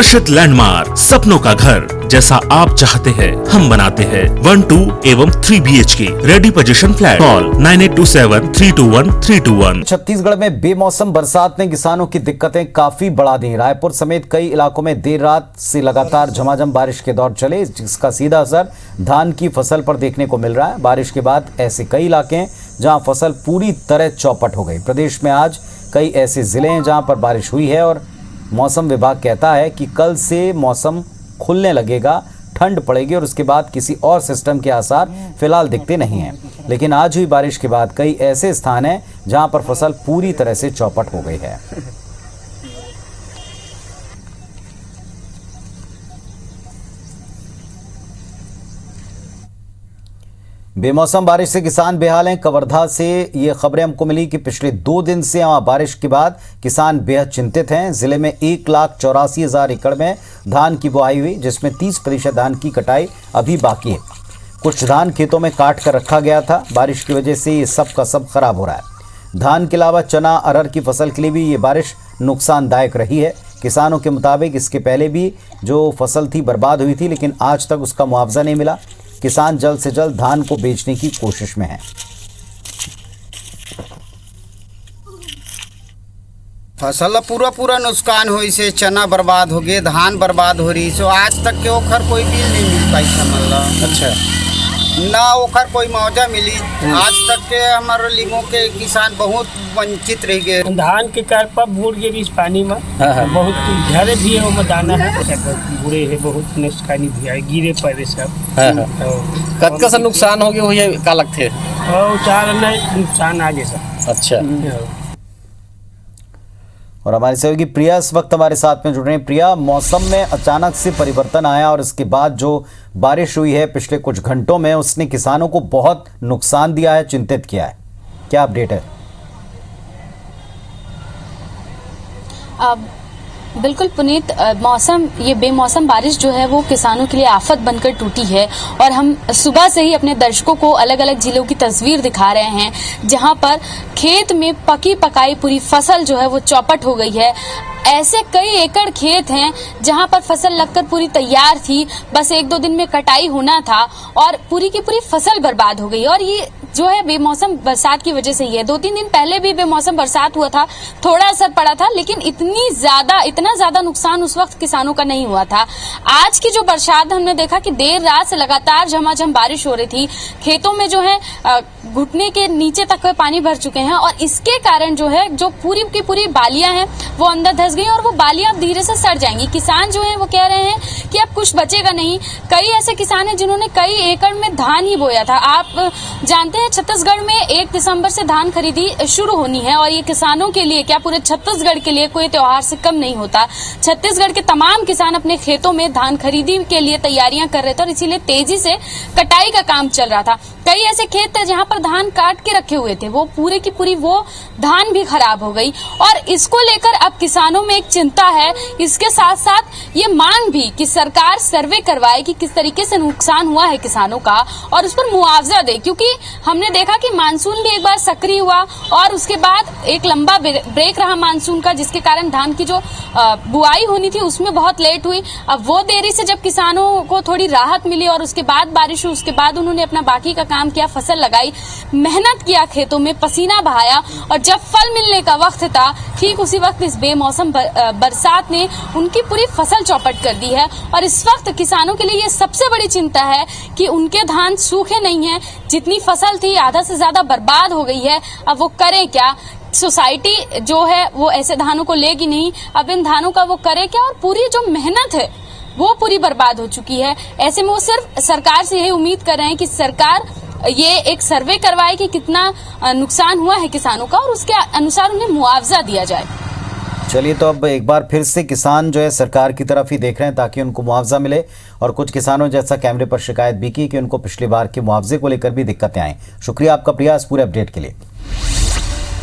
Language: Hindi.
आकर्षित लैंडमार्क, सपनों का घर जैसा आप चाहते हैं हम बनाते हैं। 1, 2 एवं 3 BHK ready position flat. Call 9827321321। Chhattisgarh में बेमौसम बरसात ने किसानों की दिक्कतें काफी बढ़ा दी। रायपुर समेत कई इलाकों में देर रात से लगातार झमाझम बारिश के दौर चले, जिसका सीधा असर धान की फसल पर देखने को मिल रहा है। बारिश के बाद ऐसे कई इलाके हैं जहां फसल पूरी तरह चौपट हो गई। प्रदेश में आज कई ऐसे जिले हैं जहां पर बारिश हुई है और मौसम विभाग कहता है कि कल से मौसम खुलने लगेगा, ठंड पड़ेगी और उसके बाद किसी और सिस्टम के आसार फिलहाल दिखते नहीं हैं। लेकिन आज हुई बारिश के बाद कई ऐसे स्थान हैं जहां पर फसल पूरी तरह से चौपट हो गई है। बेमौसम बारिश से किसान बेहाल हैं। कवर्धा से ये खबरें हमको मिली कि पिछले 2 दिन से वहां बारिश के बाद किसान बेहद चिंतित हैं। जिले में 1,84,000 एकड़ में धान की बुआई हुई, जिसमें 30% धान की कटाई अभी बाकी है। कुछ धान खेतों में काट कर रखा गया था। बारिश की वजह से ये सब का सब खराब हो रहा है। धान के अलावा चना, अरहर की फसल के लिए भी ये बारिश नुकसानदायक रही है। किसानों के मुताबिक इसके पहले भी जो फसल थी बर्बाद हुई थी, लेकिन आज तक उसका मुआवजा नहीं मिला। किसान जल्द से जल्द धान को बेचने की कोशिश में है। फसल पूरा नुकसान हुई से चना बर्बाद हो गए, धान बर्बाद हो रही। सो आज तक के ओखर कोई बिल नहीं मिल पाई समझ लो। अच्छा ना ओखर कोई मुआवजा मिली। आज तक के हमारे लिमो के किसान बहुत वंचित रह गए। धान के कारपा बूढ़ गए इस पानी में। बहुत झरे भी है, वो दाना है बुरे है, बहुत नुकसानी भी है, गिरे पड़े सब। कतका सा नुकसान हो गया हो का लगते है? चार नुकसान आ गए सब। अच्छा। और हमारी सहयोगी प्रिया इस वक्त हमारे साथ में जुड़ रही हैं। प्रिया, मौसम में अचानक से परिवर्तन आया और इसके बाद जो बारिश हुई है पिछले कुछ घंटों में, उसने किसानों को बहुत नुकसान दिया है, चिंतित किया है। क्या अपडेट है? बिल्कुल पुनीत, ये बेमौसम बारिश जो है वो किसानों के लिए आफत बनकर टूटी है। और हम सुबह से ही अपने दर्शकों को अलग अलग जिलों की तस्वीर दिखा रहे हैं, जहां पर खेत में पकी पकाई पूरी फसल जो है वो चौपट हो गई है। ऐसे कई एकड़ खेत हैं जहां पर फसल लगकर पूरी तैयार थी, बस 1-2 दिन में कटाई होना था और पूरी की पूरी फसल बर्बाद हो गई। और ये जो है बेमौसम बरसात की वजह से ही है। 2-3 दिन पहले भी बेमौसम बरसात हुआ था, थोड़ा असर पड़ा था, लेकिन इतना ज्यादा नुकसान उस वक्त किसानों का नहीं हुआ था। आज की जो बरसात हमने देखा कि देर रात से लगातार झमाझम बारिश हो रही थी। खेतों में जो है घुटने के नीचे तक पानी भर चुके हैं और इसके कारण जो है जो पूरी की पूरी बालियां हैं वो अंदर धंस गई और वो बालियां अब धीरे से सड़ जाएंगी। किसान जो है वो कह रहे हैं कि अब कुछ बचेगा नहीं। कई ऐसे किसान हैं जिन्होंने कई एकड़ में धान ही बोया था। आप जानते हैं छत्तीसगढ़ में 1 दिसंबर से धान खरीदी शुरू होनी है और ये किसानों के लिए क्या पूरे छत्तीसगढ़ के लिए कोई त्योहार से कम नहीं होता। छत्तीसगढ़ के तमाम किसान अपने खेतों में धान खरीदी के लिए तैयारियां कर रहे थे और इसीलिए तेजी से कटाई का काम चल रहा था। कई ऐसे खेत थे जहां पर धान काट के रखे हुए थे, वो पूरे की पूरी वो धान भी खराब हो गई और इसको लेकर अब किसानों में एक चिंता है। इसके साथ साथ ये मांग भी कि सरकार सर्वे करवाए कि किस तरीके से नुकसान हुआ है किसानों का और उस पर मुआवजा दे, क्योंकि हमने देखा कि मानसून भी एक बार सक्रिय हुआ और उसके बाद एक लंबा ब्रेक रहा मानसून का, जिसके कारण धान की जो बुआई होनी थी उसमें बहुत लेट हुई। अब वो देरी से जब किसानों को थोड़ी राहत मिली और उसके बाद बारिश हुई, उसके बाद उन्होंने अपना बाकी का काम किया, फसल लगाई, मेहनत किया, खेतों में पसीना बहाया और जब फल मिलने का वक्त था, ठीक उसी वक्त इस बेमौसम बरसात ने उनकी पूरी फसल चौपट कर दी है। और इस वक्त किसानों के लिए ये सबसे बड़ी चिंता है कि उनके धान सूखे नहीं हैं, जितनी फसल थी आधा से ज्यादा बर्बाद हो गई है। अब वो करें क्या? सोसाइटी जो है वो ऐसे धानों को लेगी नहीं, अब इन धानों का वो करे क्या? और पूरी जो मेहनत है वो पूरी बर्बाद हो चुकी है। ऐसे में वो सिर्फ सरकार से यही उम्मीद कर रहे हैं कि सरकार ये एक सर्वे करवाए कि कितना नुकसान हुआ है किसानों का और उसके अनुसार उन्हें मुआवजा दिया जाए। चलिए, तो अब एक बार फिर से किसान जो है सरकार की तरफ ही देख रहे हैं ताकि उनको मुआवजा मिले। और कुछ किसानों जैसा कैमरे पर शिकायत भी की कि उनको पिछली बार के मुआवजे को लेकर भी दिक्कतें आई। शुक्रिया आपका प्रिया इस पूरे अपडेट के लिए।